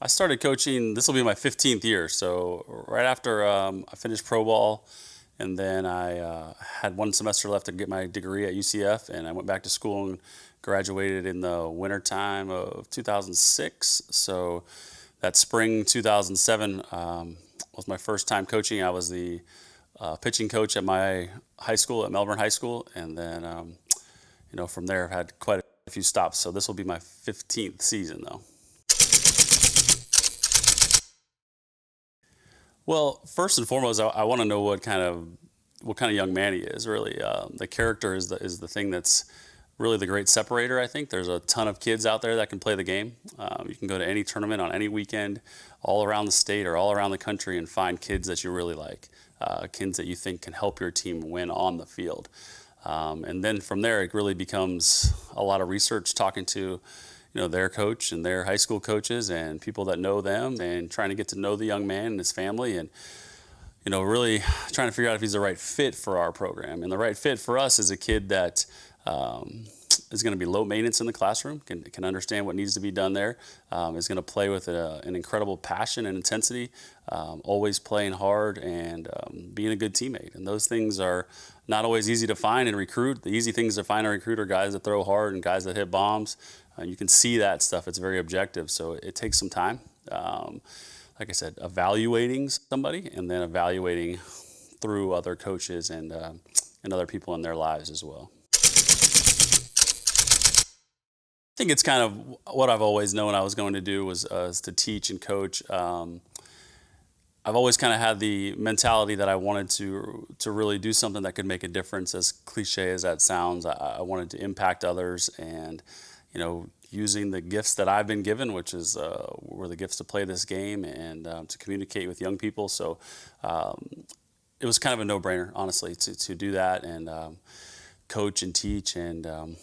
I started coaching, this will be my 15th year. So, right after I finished pro ball, and then I had one semester left to get my degree at UCF, and I went back to school and graduated in the wintertime of 2006. So, that spring 2007 was my first time coaching. I was the pitching coach at my high school, at Melbourne High School, and then, from there I've had quite a few stops. So, this will be my 15th season, though. Well, first and foremost, I want to know what kind of young man he is. Really, the character is the thing that's really the great separator. I think there's a ton of kids out there that can play the game. You can go to any tournament on any weekend, all around the state or all around the country, and find kids that you really like, kids that you think can help your team win on the field. And then from there, it really becomes a lot of research, talking to their coach and their high school coaches and people that know them, and trying to get to know the young man and his family, and really trying to figure out if he's the right fit for our program. And the right fit for us is a kid that is going to be low maintenance in the classroom, can understand what needs to be done there, is going to play with an incredible passion and intensity, always playing hard, and being a good teammate. And those things are not always easy to find and recruit. The easy things to find and recruit are guys that throw hard and guys that hit bombs. You can see that stuff. It's very objective, so it takes some time. Like I said, evaluating somebody, and then evaluating through other coaches and other people in their lives as well. I think it's kind of what I've always known I was going to do was to teach and coach. I've always kind of had the mentality that I wanted to really do something that could make a difference. As cliche as that sounds, I wanted to impact others, and using the gifts that I've been given, which were the gifts to play this game and to communicate with young people. So it was kind of a no-brainer, honestly, to do that and coach and teach. And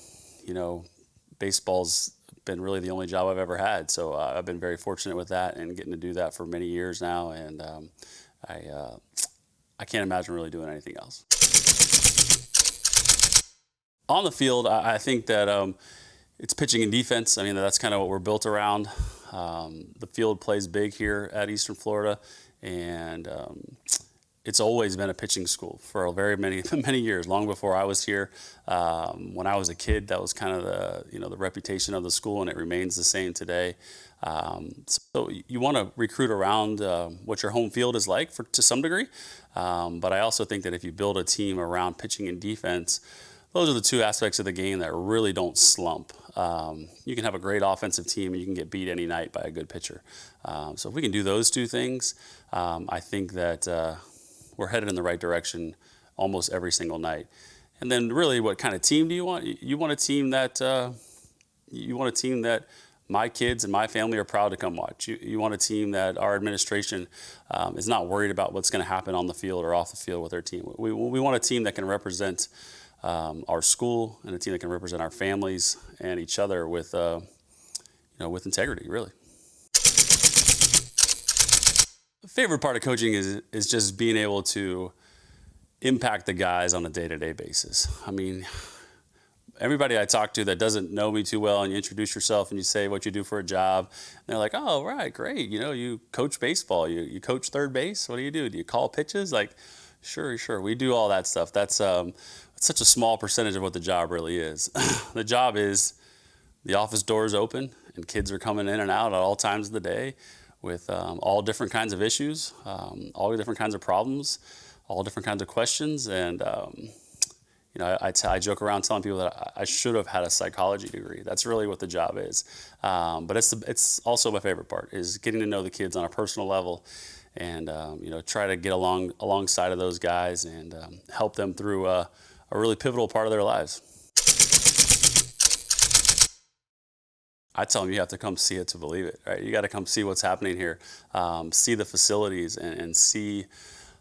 baseball's been really the only job I've ever had. So I've been very fortunate with that and getting to do that for many years now. And I can't imagine really doing anything else. On the field, I think that it's pitching and defense. I mean, that's kind of what we're built around. The field plays big here at Eastern Florida, and it's always been a pitching school for very many many years, long before I was here. When I was a kid, that was kind of the reputation of the school, and it remains the same today. So you want to recruit around what your home field is like to some degree, but I also think that if you build a team around pitching and defense, those are the two aspects of the game that really don't slump. You can have a great offensive team, and you can get beat any night by a good pitcher. So if we can do those two things, I think that we're headed in the right direction almost every single night. And then really, what kind of team do you want? You want a team that my kids and my family are proud to come watch. You want a team that our administration is not worried about what's going to happen on the field or off the field with their team. We want a team that can represent our school, and a team that can represent our families and each other with integrity, really. The favorite part of coaching is just being able to impact the guys on a day-to-day basis. I mean, everybody I talk to that doesn't know me too well, and you introduce yourself and you say what you do for a job, and they're like, "Oh, right, great. You coach baseball. You coach third base. What do? Do you call pitches?" Like, sure. We do all that stuff. That's such a small percentage of what the job really is. The job is the office doors open, and kids are coming in and out at all times of the day with all different kinds of issues, all different kinds of problems, all different kinds of questions. And I joke around telling people that I should have had a psychology degree. That's really what the job is. But it's also my favorite part, is getting to know the kids on a personal level, and try to get alongside of those guys and help them through a really pivotal part of their lives. I tell them you have to come see it to believe it, right? You got to come see what's happening here, see the facilities, and see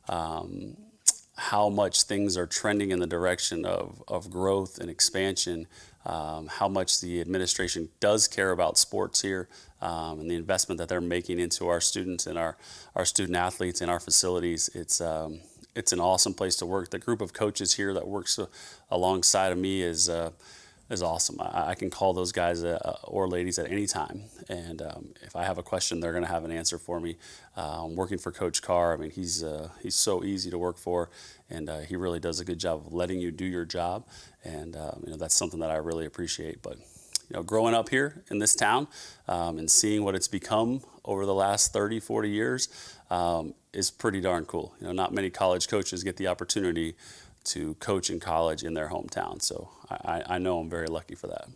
how much things are trending in the direction of growth and expansion, how much the administration does care about sports here, and the investment that they're making into our students and our student athletes and our facilities. It's an awesome place to work. The group of coaches here that works alongside of me is is awesome. I can call those guys or ladies at any time, and if I have a question, they're going to have an answer for me. Working for Coach Carr, I mean, he's so easy to work for, and he really does a good job of letting you do your job, and that's something that I really appreciate. But growing up here in this town and seeing what it's become over the last 30, 40 years is pretty darn cool. Not many college coaches get the opportunity to coach in college in their hometown. So I know I'm very lucky for that.